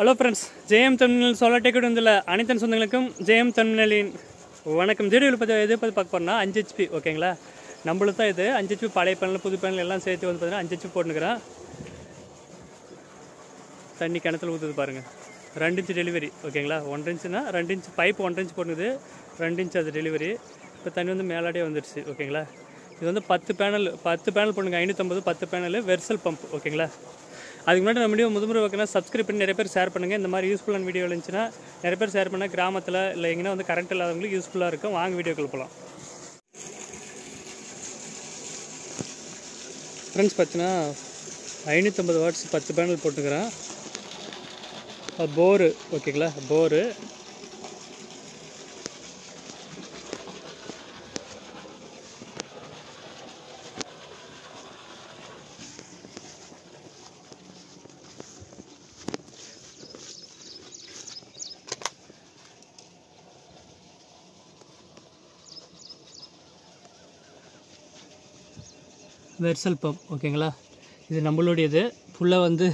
Hello friends, ஜெயம் Tamil solar tech வந்துள்ள அனைத்து சொந்தங்களுக்கும் ஜெயம் தமிழின் வணக்கம். வீடியோவில் எதை பற்றி பார்க்க போகிறோம்னா 5 HP ஓகேங்களா. நம்மளுக்கு தான் இது 5 HP பழைய பேனல் புது பேனல் எல்லாம் சேர்த்து வந்து பார்த்தீங்கன்னா 5 HP போட்டுக்கிறேன். தண்ணி கிணத்துல ஊற்றுது பாருங்கள். 2 இன்ச் டெலிவரி ஓகேங்களா. 1 இன்ச்சுனா 2 இன்ச் பைப் 1 இன்ச் போட்டுக்குது, 2 இன்ச் அது டெலிவரி. இப்போ தண்ணி வந்து மேலாடியே வந்துடுச்சு ஓகேங்களா. இது வந்து 10 பேனல் போட்டுங்க, 550 10 பேனல் வெர்சல் பம்ப் ஓகேங்களா. அதுக்கு முன்னாடி நம்ம வீடியோ முதமுறை வைக்கணும், சப்ஸ்கிரைப் பண்ணி நிறைய பேர் ஷேர் பண்ணுங்கள். இந்த மாதிரி யூஸ்ஃபுல்லான வீடியோ இருந்துச்சுன்னா நிறைய பேர் ஷேர் பண்ணால் கிராமத்தில் இல்லை எங்கன்னா வந்து கரண்ட் இல்லாதவங்களுக்கு யூஸ்ஃபுல்லாக இருக்கும். வாங்க வீடியோக்குள்ள போகலாம். ஃப்ரெண்ட்ஸ் பார்த்தீங்கன்னா 550 வாட்ஸ் 10 பேனல் போட்டுக்கிறேன். போரு ஓகேங்களா. போரு வெர்சல் பம்ப் ஓகேங்களா. இது நம்மளுடையது. ஃபுல்லாக வந்து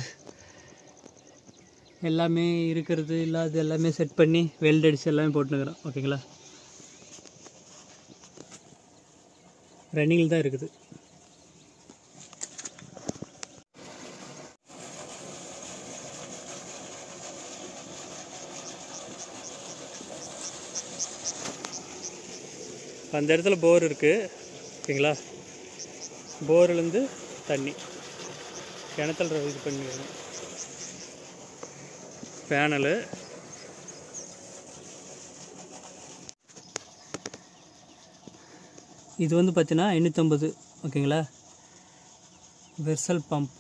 எல்லாமே இருக்கிறது இல்லாது எல்லாமே செட் பண்ணி வெல்ட் அடிச்சு எல்லாமே போட்டுக்கிறோம் ஓகேங்களா. ரன்னிங்கில் தான் இருக்குது. அந்த இடத்துல போர் இருக்குது ஓகேங்களா. போர்லேருந்து தண்ணி கிணத்துல இது பண்ணிக்கணும். பேனலு இது வந்து பார்த்தீங்கன்னா 550 ஓகேங்களா. வெர்சல் பம்ப்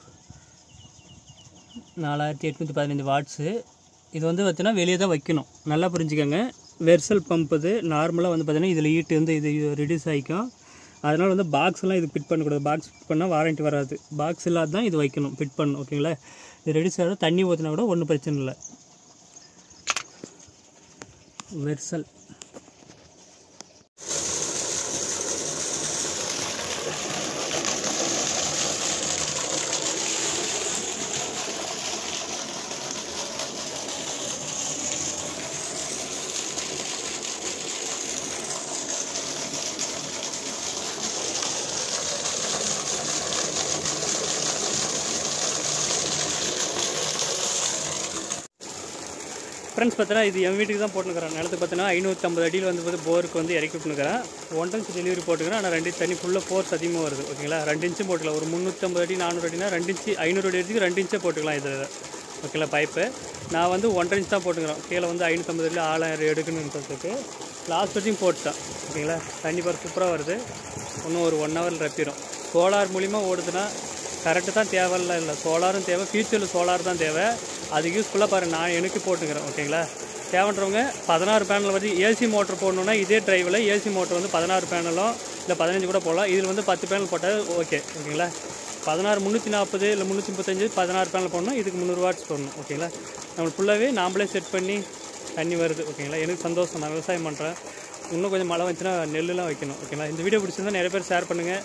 4815 வாட்ஸு. இது வந்து பார்த்தீங்கன்னா வெளியே தான் வைக்கணும், நல்லா புரிஞ்சுக்கோங்க. வெர்சல் பம்ப் இது நார்மலாக வந்து பார்த்தீங்கன்னா இதில் ஹீட்டு வந்து இது ரெடியூஸ் ஆகிக்கும். அதனால் வந்து பாக்ஸ்லாம் இது ஃபிட் பண்ணக்கூடாது. பாக்ஸ் ஃபிட் பண்ணால் வாரண்ட்டி வராது. பாக்ஸ் இல்லாத தான் இது வைக்கணும், ஃபிட் பண்ணணும் ஓகேங்களா. இது ரெடியூஸ் ஆகிடும், தண்ணி ஊற்றினா கூட ஒன்றும் பிரச்சனை இல்லை. வெர்சல் ஃப்ரெண்ட்ஸ் பார்த்தீங்கன்னா இது என் வீட்டுக்கு தான் போட்டுக்கிறேன். நிலத்துக்கு பார்த்தீங்கன்னா 550 அடியில் வந்து போருக்கு வந்து இறக்கி விட்டுனுக்கிறேன். 1 இன்ச் டெலிவரி போட்டுக்கிறேன். ஆனால் 2 இன்ச் தண்ணி ஃபுல்லாக ஃபோர்ஸ் அதிகமாக வருது ஓகேங்களா. 2 இன்ச்சும் போட்டுக்கலாம். ஒரு 350 அடி 400 அடினா 2 இன்ச்சு 500 அடி எடுத்துக்கு 2 இன்ச்சே போட்டுக்கலாம் இது ஓகேங்களா. பைப்பு நான் வந்து 1.5 இன்ச் தான் போட்டுக்கிறேன். கீழே வந்து 550 அடியில் 1000 எடுக்கணுன்றதுக்கு லாஸ்ட் வரைக்கும் போட்டுட்டேன் ஓகேங்களா. தண்ணி பார் சூப்பராக வருது. இன்னும் ஒரு 1 ஹவர் ரப்பிடும். சோலார் மூலிமா ஓடுதுன்னா கரெக்டு தான் தேவையில்ல, இல்லை சோலாரும் தேவை. ஃபியூச்சரில் சோலார் தான் தேவை. அது யூஸ்ஃபுல்லாக பாருங்கள். நான் எனக்கு போட்டுக்கிறேன் ஓகேங்களா. தேவைன்றவங்க 16 பேனல் வந்து ஏசி மோட்டர் போடணுன்னா இதே ட்ரைவில் ஏசி மோட்டர் வந்து 16 பேனலும் இல்லை 15 கூட போடலாம். இதில் வந்து 10 பேனல் போட்டால் ஓகேங்களா. 16 340 இல்லை 335 16 பேனல் போடணும். இதுக்கு 300 வாட்ஸ் போடணும் ஓகேங்களா. நம்மளுக்கு ஃபுல்லாகவே நாம்ளே செட் பண்ணி தண்ணி வருது ஓகேங்களா. எனக்கு சந்தோஷம். நான் விவசாயம் பண்ணுறேன். இன்னும் கொஞ்சம் மழை வந்துச்சுன்னா நெல்லுலாம் வைக்கணும் ஓகேங்களா. இந்த வீடியோ பிடிச்சிருந்தால் நிறைய பேர் ஷேர் பண்ணுங்கள்,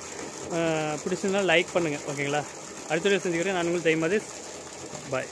பிடிச்சிருந்தால் லைக் பண்ணுங்கள் ஓகேங்களா. அடுத்த வீடியோ செஞ்சுக்கிறேன். நான் உங்களுக்கு ஜெயமாதேஷ். பாய்.